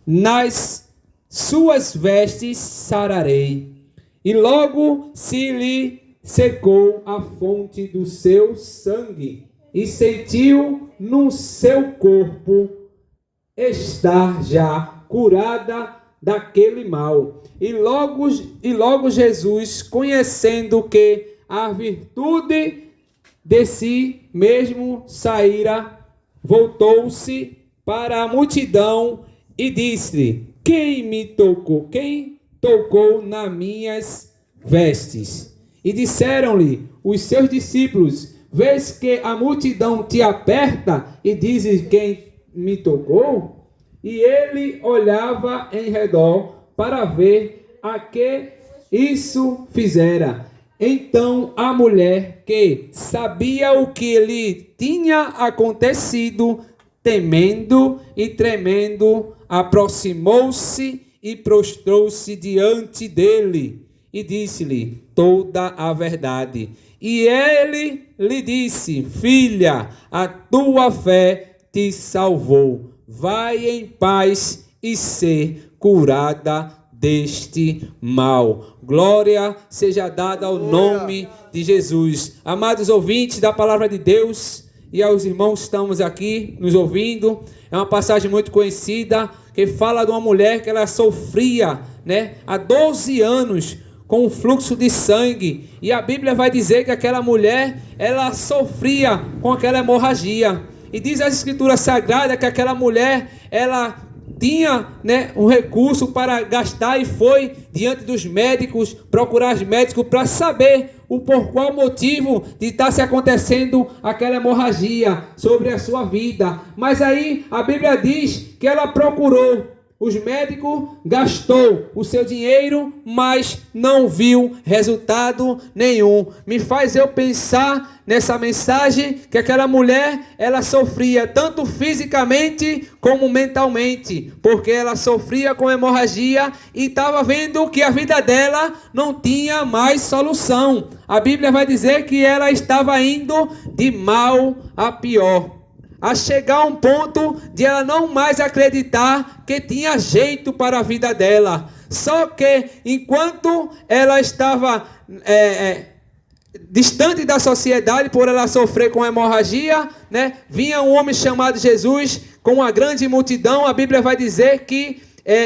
nas suas vestes sararei. E logo se lhe secou a fonte do seu sangue, e sentiu no seu corpo estar já curada daquele mal. E logo Jesus, conhecendo que a virtude de si mesmo saíra, voltou-se para a multidão e disse: Quem me tocou? Quem tocou nas minhas vestes? E disseram-lhe os seus discípulos: Vês que a multidão te aperta e dizes: Quem me tocou? E ele olhava em redor para ver a que isso fizera. Então a mulher, que sabia o que lhe tinha acontecido, temendo e tremendo, aproximou-se e prostrou-se diante dele e disse-lhe toda a verdade. E ele lhe disse: Filha, a tua fé te salvou. Vai em paz e ser curada deste mal. Glória seja dada ao nome de Jesus. Amados ouvintes da palavra de Deus e aos irmãos que estamos aqui nos ouvindo, é uma passagem muito conhecida que fala de uma mulher que ela sofria, há 12 anos com um fluxo de sangue, e a Bíblia vai dizer que aquela mulher, ela sofria com aquela hemorragia, e diz a Escritura Sagrada que aquela mulher, ela tinha um recurso para gastar e foi diante dos médicos, procurar os médicos para saber por qual motivo de estar se acontecendo aquela hemorragia sobre a sua vida. Mas aí a Bíblia diz que ela procurou os médicos, gastou o seu dinheiro, mas não viu resultado nenhum. Me faz eu pensar nessa mensagem que aquela mulher, ela sofria tanto fisicamente como mentalmente, porque ela sofria com hemorragia e estava vendo que a vida dela não tinha mais solução. A Bíblia vai dizer que ela estava indo de mal a pior, a chegar a um ponto de ela não mais acreditar que tinha jeito para a vida dela. Só que enquanto ela estava distante da sociedade, por ela sofrer com hemorragia, vinha um homem chamado Jesus com uma grande multidão. A Bíblia vai dizer que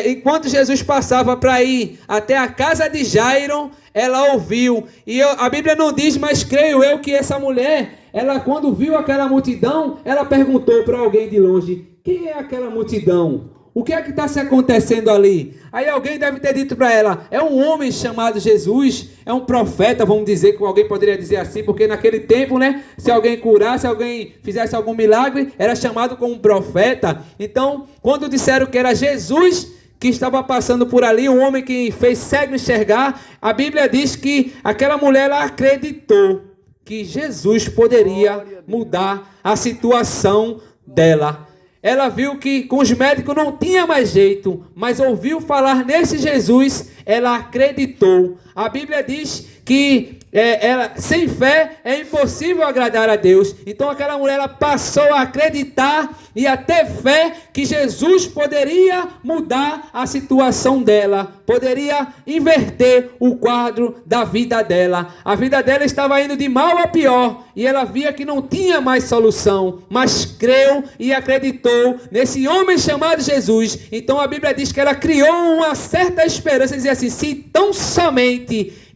enquanto Jesus passava para ir até a casa de Jairo, ela ouviu. E a Bíblia não diz, mas creio eu que essa mulher, ela quando viu aquela multidão, ela perguntou para alguém de longe: quem é aquela multidão? O que é que está se acontecendo ali? Aí alguém deve ter dito para ela: é um homem chamado Jesus, é um profeta, vamos dizer, que alguém poderia dizer assim, porque naquele tempo, se alguém curasse, alguém fizesse algum milagre, era chamado como um profeta. Então, quando disseram que era Jesus que estava passando por ali, um homem que fez cego enxergar, a Bíblia diz que aquela mulher, ela acreditou que Jesus poderia mudar a situação dela. Ela viu que com os médicos não tinha mais jeito, mas ouviu falar nesse Jesus, ela acreditou. A Bíblia diz que sem fé é impossível agradar a Deus. Então aquela mulher, ela passou a acreditar e a ter fé que Jesus poderia mudar a situação dela, poderia inverter o quadro da vida dela. A vida dela estava indo de mal a pior e ela via que não tinha mais solução, mas creu e acreditou nesse homem chamado Jesus. Então a Bíblia diz que ela criou uma certa esperança, dizia assim: se tão somente